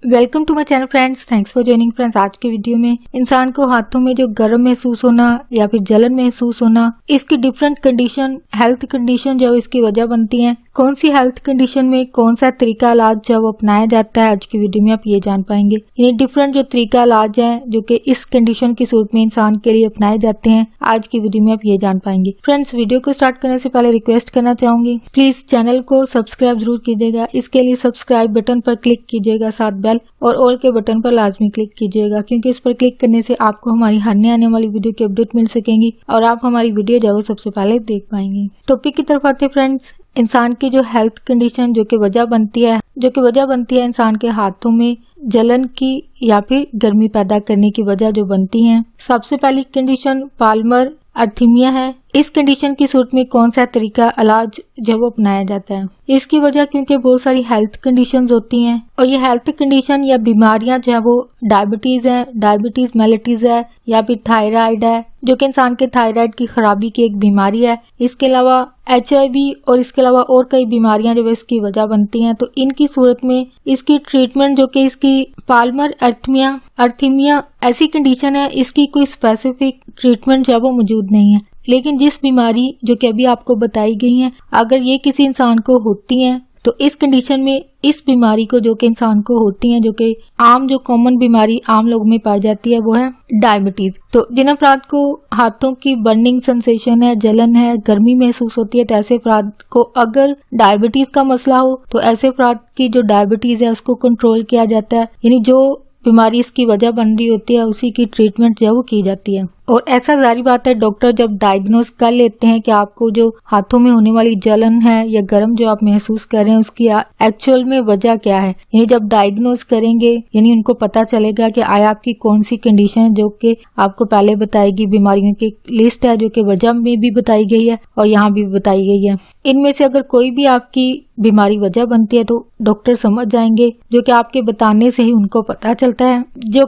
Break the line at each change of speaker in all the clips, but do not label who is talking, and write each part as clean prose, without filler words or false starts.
Welcome to my channel friends, thanks for joining friends. आज के video में इंसान को हाथों में जो गर्म महसूस होना या फिर जलन महसूस होना, इसकी डिफरेंट कंडीशन, हेल्थ कंडीशन जो इसकी वजह बनती हैं, कौन सी हेल्थ कंडीशन में कौन सा तरीका इलाज जो वो अपनाया जाता है, आज की वीडियो में आप ये जान पाएंगे। ये डिफरेंट जो तरीका इलाज है जो कि इस कंडीशन की सूरत में इंसान के लिए अपनाए जाते हैं, आज की वीडियो में आप ये जान पाएंगे। फ्रेंड्स, वीडियो को स्टार्ट करने से पहले रिक्वेस्ट करना चाहूंगी, प्लीज चैनल को सब्सक्राइब जरूर कीजिएगा। इसके लिए सब्सक्राइब बटन पर क्लिक कीजिएगा, साथ बेल और ऑल के बटन पर लाजमी क्लिक कीजिएगा, क्योंकि इस पर क्लिक करने से आपको हमारी हर आने वाली वीडियो की अपडेट मिल सकेंगी और आप हमारी वीडियो जो सबसे पहले देख पाएंगे। टॉपिक की तरफ आते फ्रेंड्स, इंसान की जो हेल्थ कंडीशन जो कि वजह बनती है इंसान के हाथों में जलन की या फिर गर्मी पैदा करने की वजह जो बनती है। सबसे पहली कंडीशन पाल्मर अर्थीमिया है। इस कंडीशन की सूरत में कौन सा तरीका इलाज जो वो अपनाया जाता है, इसकी वजह क्योंकि बहुत सारी हेल्थ कंडीशंस होती हैं और ये हेल्थ कंडीशन या बीमारियां जो है वो डायबिटीज है, डायबिटीज मेलिटस है या फिर थायराइड है, जो कि इंसान के थायराइड की खराबी की एक बीमारी है। इसके अलावा HIV और इसके अलावा और कई बीमारियां जो इसकी वजह बनती हैं। तो इनकी सूरत में इसकी ट्रीटमेंट जो कि इसकी पाल्मर अर्थीमिया ऐसी कंडीशन है, इसकी कोई स्पेसिफिक ट्रीटमेंट जो वो मौजूद नहीं है। लेकिन जिस बीमारी जो कि अभी आपको बताई गई है, अगर ये किसी इंसान को होती है तो इस कंडीशन में इस बीमारी को जो कि इंसान को होती है, जो कि आम जो कॉमन बीमारी आम लोगों में पाई जाती है, वो है डायबिटीज। तो जिन अफराद को हाथों की बर्निंग सेंसेशन है, जलन है, गर्मी महसूस होती है, तो ऐसे अफराद को अगर डायबिटीज का मसला हो तो ऐसे अफराद की जो डायबिटीज है उसको कंट्रोल किया जाता है, यानी जो बीमारी इसकी वजह बन रही होती है उसी की ट्रीटमेंट जो वो की जाती है। और ऐसा जारी बात है, डॉक्टर जब डायग्नोज कर लेते हैं कि आपको जो हाथों में होने वाली जलन है या गर्म जो आप महसूस कर रहे हैं उसकी एक्चुअल में वजह क्या है, यानी जब डायग्नोज करेंगे यानी उनको पता चलेगा कि आया आपकी कौन सी कंडीशन है, जो कि आपको पहले बताएगी। बीमारियों की लिस्ट है जो कि वजह में भी बताई गई है और यहाँ भी बताई गई है। इनमें से अगर कोई भी आपकी बीमारी वजह बनती है तो डॉक्टर समझ जाएंगे, जो कि आपके बताने से ही उनको पता चलता है, जो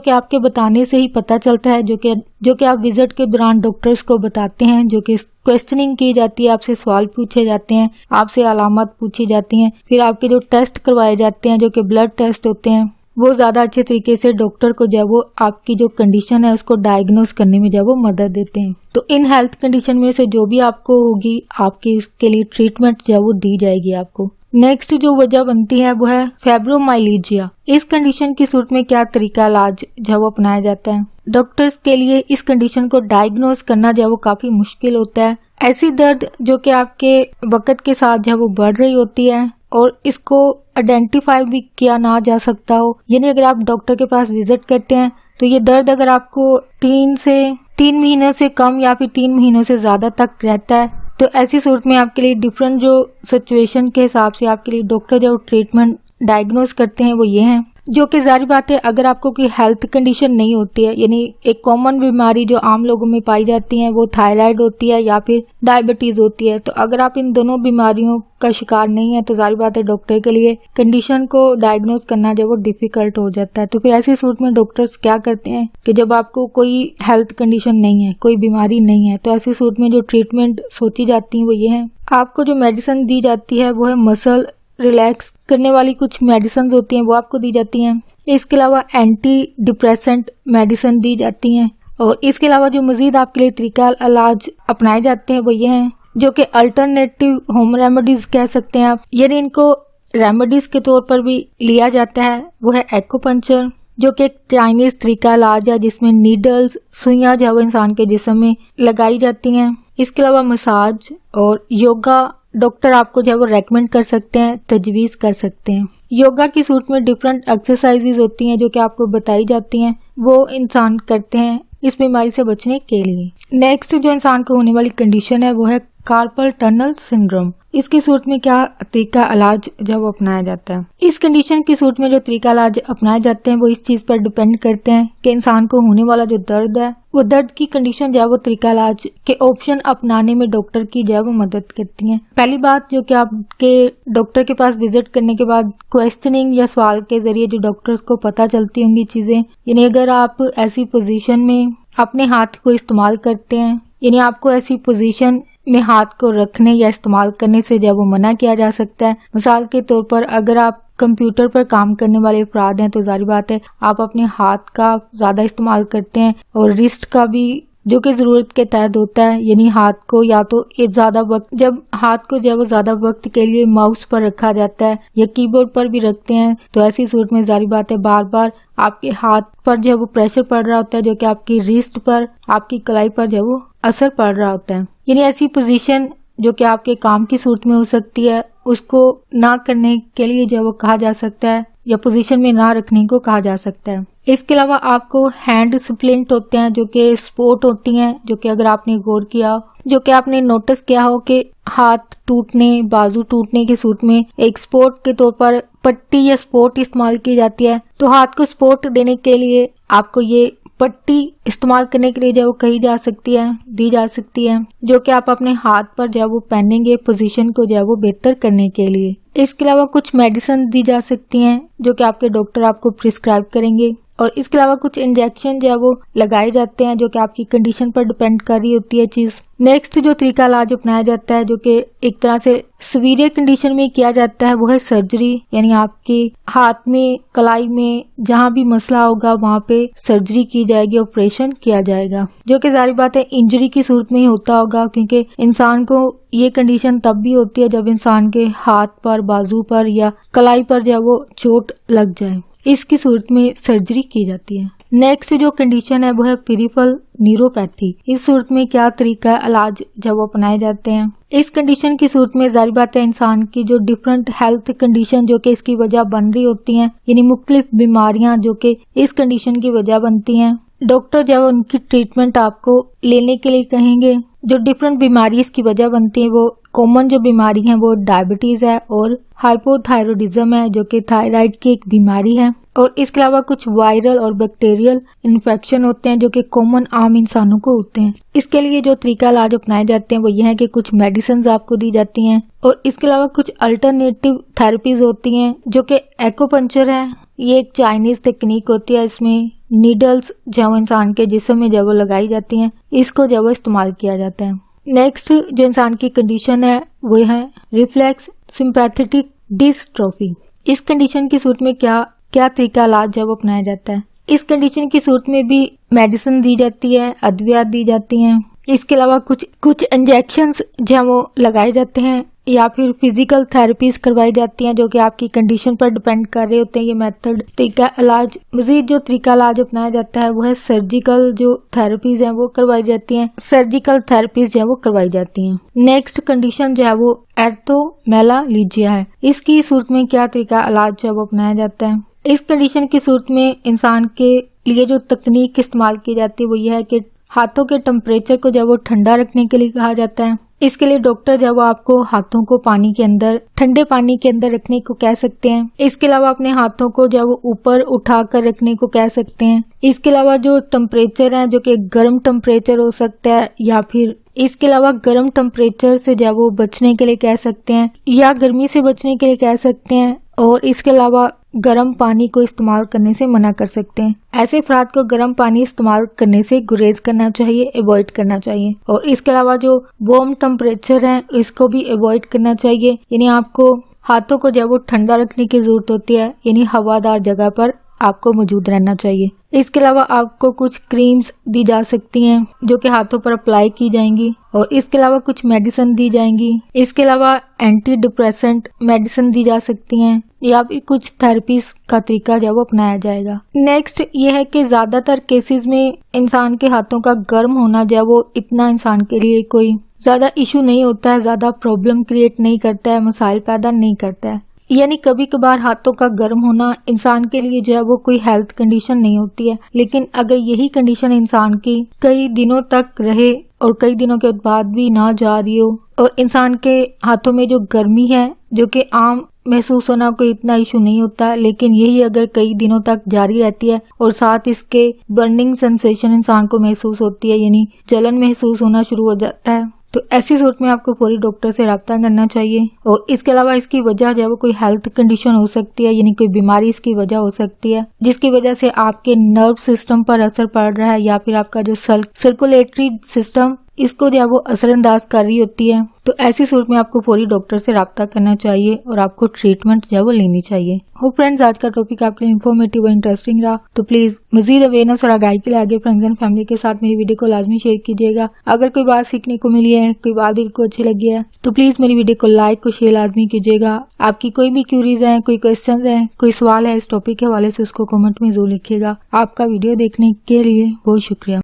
कि आप विजिट के दौरान डॉक्टर्स को बताते हैं, जो कि क्वेश्चनिंग की जाती है, आपसे सवाल पूछे जाते हैं, आपसे अलामत पूछी जाती हैं, फिर आपके जो टेस्ट करवाए जाते हैं जो कि ब्लड टेस्ट होते हैं, वो ज्यादा अच्छे तरीके से डॉक्टर को जो वो आपकी जो कंडीशन है उसको डायग्नोज करने में जो वो मदद देते हैं। तो इन हेल्थ कंडीशन में से जो भी आपको होगी, आपकी उसके लिए ट्रीटमेंट जो वो दी जाएगी आपको। नेक्स्ट जो वजह बनती है वो है फाइब्रोमाइल्जिया। इस कंडीशन की सूरत में क्या तरीका इलाज जो वो अपनाया जाता है। डॉक्टर्स के लिए इस कंडीशन को डायग्नोज करना जो वो काफी मुश्किल होता है। ऐसी दर्द जो कि आपके वक्त के साथ जो वो बढ़ रही होती है और इसको आइडेंटिफाई भी किया ना जा सकता हो, यानी अगर आप डॉक्टर के पास विजिट करते हैं तो ये दर्द अगर आपको 3 महीनों से कम या फिर 3 महीनों से ज्यादा तक रहता है, तो ऐसी सूरत में आपके लिए डिफरेंट जो सिचुएशन के हिसाब से आपके लिए डॉक्टर जो ट्रीटमेंट डायग्नोज करते हैं वो ये हैं, जो कि जारी बात है अगर आपको कोई हेल्थ कंडीशन नहीं होती है, यानी एक कॉमन बीमारी जो आम लोगों में पाई जाती है वो थायराइड होती है या फिर डायबिटीज होती है, तो अगर आप इन दोनों बीमारियों का शिकार नहीं है तो जारी बात है डॉक्टर के लिए कंडीशन को डायग्नोज करना जो वो डिफिकल्ट हो जाता है। तो फिर ऐसी सूरत में डॉक्टर्स क्या करते हैं कि जब आपको कोई हेल्थ कंडीशन नहीं है, कोई बीमारी नहीं है, तो ऐसी सूरत में जो ट्रीटमेंट सोची जाती है वो ये है, आपको जो मेडिसिन दी जाती है वो है मसल रिलैक्स करने वाली कुछ मेडिसिन होती हैं, वो आपको दी जाती हैं। इसके अलावा एंटी डिप्रेसेंट मेडिसिन दी जाती हैं और इसके अलावा जो मजीद आपके लिए तरीका इलाज अपनाए जाते हैं वो ये हैं, जो कि अल्टरनेटिव होम रेमेडीज कह सकते हैं आप, यानी इनको रेमेडीज के तौर पर भी लिया जाता है। वो है एक्यूपंक्चर, जो कि एक चाइनीज तरीका इलाज है जिसमें नीडल्स, सुइयां जो है इंसान के जिस्म में लगाई जाती हैं। इसके अलावा मसाज और योगा डॉक्टर आपको जो है वो रेकमेंड कर सकते हैं, तजवीज कर सकते हैं। योगा की सूरत में डिफरेंट एक्सरसाइजेज होती हैं जो कि आपको बताई जाती हैं, वो इंसान करते हैं इस बीमारी से बचने के लिए। नेक्स्ट जो इंसान को होने वाली कंडीशन है वो है कार्पल टनल सिंड्रोम। इसकी सूरत में क्या तरीका इलाज जो वो अपनाया जाता है। इस कंडीशन की सूरत में जो तरीका इलाज अपनाए जाते हैं वो इस चीज पर डिपेंड करते हैं कि इंसान को होने वाला जो दर्द है, वो दर्द की कंडीशन जो है वो तरीका इलाज के ऑप्शन अपनाने में डॉक्टर की जो है वो मदद करती है। पहली बात जो कि आपके डॉक्टर के पास विजिट करने के बाद क्वेश्चनिंग या सवाल के जरिए जो डॉक्टर्स को पता चलती होंगी चीजें, यानी अगर आप ऐसी पोजीशन में अपने हाथ को इस्तेमाल करते हैं, यानी आपको ऐसी पोजीशन में हाथ को रखने या इस्तेमाल करने से जो वो मना किया जा सकता है। मिसाल के तौर पर अगर आप कंप्यूटर पर काम करने वाले अफराद हैं तो जाहिर बात है आप अपने हाथ का ज्यादा इस्तेमाल करते हैं और रिस्ट का भी, जो कि जरूरत के तहत होता है, यानी हाथ को या तो ज्यादा वक्त, जब हाथ को जब ज्यादा वक्त के लिए माउस पर रखा जाता है या कीबोर्ड पर भी रखते हैं तो ऐसी सूरत में जाहिर बात है बार बार आपके हाथ पर जब वो प्रेशर पड़ रहा होता है जो कि आपकी रिस्ट पर, आपकी कलाई पर जब वो असर पड़ रहा होता है। यानी ऐसी पोजीशन जो कि आपके काम की सूरत में हो सकती है उसको ना करने के लिए जो वो कहा जा सकता है या पोजीशन में ना रखने को कहा जा सकता है। इसके अलावा आपको हैंड स्प्लिंट होते हैं जो कि स्पोर्ट होती हैं, जो कि अगर आपने गौर किया, जो कि आपने नोटिस किया हो कि हाथ टूटने, बाजू टूटने की सूरत में एक सपोर्ट के तौर पर पट्टी या सपोर्ट इस्तेमाल की जाती है। तो हाथ को सपोर्ट देने के लिए आपको ये पट्टी इस्तेमाल करने के लिए जो कही जा सकती है, दी जा सकती है, जो कि आप अपने हाथ पर जब वो पहनेंगे पोजीशन को जो वो बेहतर करने के लिए। इसके अलावा कुछ मेडिसिन दी जा सकती हैं जो कि आपके डॉक्टर आपको प्रिस्क्राइब करेंगे और इसके अलावा कुछ इंजेक्शन जो वो लगाए जाते हैं जो कि आपकी कंडीशन पर डिपेंड कर रही होती है चीज। नेक्स्ट जो तरीका इलाज अपनाया जाता है जो कि एक तरह से सीवियर कंडीशन में किया जाता है वो है सर्जरी, यानी आपके हाथ में, कलाई में जहाँ भी मसला होगा वहाँ पे सर्जरी की जाएगी, ऑपरेशन किया जाएगा, जो कि जाहिर बात है इंजरी की सूरत में ही होता होगा क्योंकि इंसान को ये कंडीशन तब भी होती है जब इंसान के हाथ पर, बाजू पर या कलाई पर जब वो चोट लग जाए, इसकी सूरत में सर्जरी की जाती है। नेक्स्ट जो कंडीशन है वो है पेरिफेरल न्यूरोपैथी। इस सूरत में क्या तरीका इलाज जब वो अपनाए जाते हैं, इस कंडीशन की सूरत में जाहिर बात है इंसान की जो डिफरेंट हेल्थ कंडीशन जो कि इसकी वजह बन रही होती हैं, यानी मुख्तलिफ बीमारियां जो कि इस कंडीशन की वजह बनती हैं, डॉक्टर जब उनकी ट्रीटमेंट आपको लेने के लिए कहेंगे। जो डिफरेंट बीमारी इसकी वजह बनती है वो कॉमन जो बीमारी है वो डायबिटीज है और हाइपोथायरॉयडिज्म है जो कि थायराइड की एक बीमारी है, और इसके अलावा कुछ वायरल और बैक्टीरियल इन्फेक्शन होते हैं जो कि कॉमन आम इंसानों को होते हैं। इसके लिए जो तरीका इलाज अपनाए जाते हैं वो यह है कि कुछ मेडिसिन आपको दी जाती हैं और इसके अलावा कुछ अल्टरनेटिव थेरेपीज होती हैं जो कि एक्यूपंक्चर है। ये एक चाइनीज टेक्निक होती है, इसमें नीडल्स जब इंसान के जिस्म में जब वो लगाई जाती हैं, इसको जब वो इस्तेमाल किया जाता है। नेक्स्ट जो इंसान की कंडीशन है वो है रिफ्लेक्स सिंपैथेटिक डिस्ट्रोफी। इस कंडीशन की सूरत में क्या तरीका इलाज जब अपनाया जाता है, इस कंडीशन की सूरत में भी मेडिसिन दी जाती है, अद्वियात दी जाती हैं। इसके अलावा कुछ इंजेक्शंस जो वो लगाए जाते हैं या फिर फिजिकल थेरेपीज करवाई जाती हैं जो कि आपकी कंडीशन पर डिपेंड कर रहे होते हैं ये मेथड, तरीका इलाज। मजीद जो तरीका इलाज अपनाया जाता है वो है सर्जिकल जो थेरेपीज हैं वो करवाई जाती हैं, सर्जिकल थेरेपीज जो है वो करवाई जाती हैं। नेक्स्ट कंडीशन जो है वो एर्थोमेलालिजिया है। इसकी सूरत में क्या तरीका इलाज जो है वो अपनाया जाता है, इस कंडीशन की सूरत में इंसान के लिए जो तकनीक इस्तेमाल की जाती है वो यह है कि हाथों के टेम्परेचर को जब वो ठंडा रखने के लिए कहा जाता है। इसके लिए डॉक्टर जब आपको हाथों को पानी के अंदर, ठंडे पानी के अंदर रखने को कह सकते हैं। इसके अलावा अपने हाथों को जब ऊपर उठाकर रखने को कह सकते हैं। इसके अलावा जो टेम्परेचर है जो कि गर्म टेम्परेचर हो सकता है या फिर इसके अलावा गर्म टेम्परेचर से जब वो बचने के लिए कह सकते हैं या गर्मी से बचने के लिए कह सकते हैं, और इसके अलावा गर्म पानी को इस्तेमाल करने से मना कर सकते हैं। ऐसे अफराद को गर्म पानी इस्तेमाल करने से गुरेज करना चाहिए, अवॉइड करना चाहिए। और इसके अलावा जो वार्म टेम्परेचर है इसको भी अवॉइड करना चाहिए, यानी आपको हाथों को जब वो ठंडा रखने की जरूरत होती है, यानी हवादार जगह पर आपको मौजूद रहना चाहिए। इसके अलावा आपको कुछ क्रीम्स दी जा सकती हैं जो कि हाथों पर अप्लाई की जाएंगी, और इसके अलावा कुछ मेडिसिन दी जाएंगी। इसके अलावा एंटी डिप्रेसेंट मेडिसिन दी जा सकती हैं या फिर कुछ थेरेपीज का तरीका जब वो अपनाया जाएगा। नेक्स्ट ये है कि ज्यादातर केसेस में इंसान के हाथों का गर्म होना जब वो इतना इंसान के लिए कोई ज्यादा इशू नहीं होता है, ज्यादा प्रॉब्लम क्रिएट नहीं करता है, मसाइल पैदा नहीं करता है। यानी कभी कभार हाथों का गर्म होना इंसान के लिए जो है वो कोई हेल्थ कंडीशन नहीं होती है, लेकिन अगर यही कंडीशन इंसान की कई दिनों तक रहे और कई दिनों के बाद भी ना जा रही हो और इंसान के हाथों में जो गर्मी है जो कि आम महसूस होना कोई इतना इशू नहीं होता, लेकिन यही अगर कई दिनों तक जारी रहती है और साथ इसके बर्निंग सेंसेशन इंसान को महसूस होती है, यानी जलन महसूस होना शुरू हो जाता है, तो ऐसी सूरत में आपको फौरी डॉक्टर से रब्ता करना चाहिए। और इसके अलावा इसकी वजह जो है वो कोई हेल्थ कंडीशन हो सकती है, यानी कोई बीमारी इसकी वजह हो सकती है जिसकी वजह से आपके नर्व सिस्टम पर असर पड़ रहा है या फिर आपका जो सर्कुलेटरी सिस्टम इसको जो है वो असरअंदाज कर रही होती है, तो ऐसी सूरत में आपको फौरी डॉक्टर से राब्ता करना चाहिए और आपको ट्रीटमेंट जो है वो लेनी चाहिए। होप फ्रेंड्स आज का टॉपिक आपके लिए इन्फॉर्मेटिव और इंटरेस्टिंग रहा, तो प्लीज मजीद अवेयरनेस और आगाही के लिए आगे फ्रेंड्स एंड फैमिली के साथ मेरी वीडियो को लाजमी शेयर कीजिएगा। अगर कोई बात सीखने को मिली है, कोई बात को अच्छी लगी है, तो प्लीज मेरी वीडियो को लाइक और शेयर लाजमी कीजिएगा। आपकी कोई भी क्यूरीज है, कोई क्वेश्चन है, कोई सवाल है इस टॉपिक के हवाले से, उसको कमेंट में जरूर लिखिएगा। आपका वीडियो देखने के लिए बहुत शुक्रिया।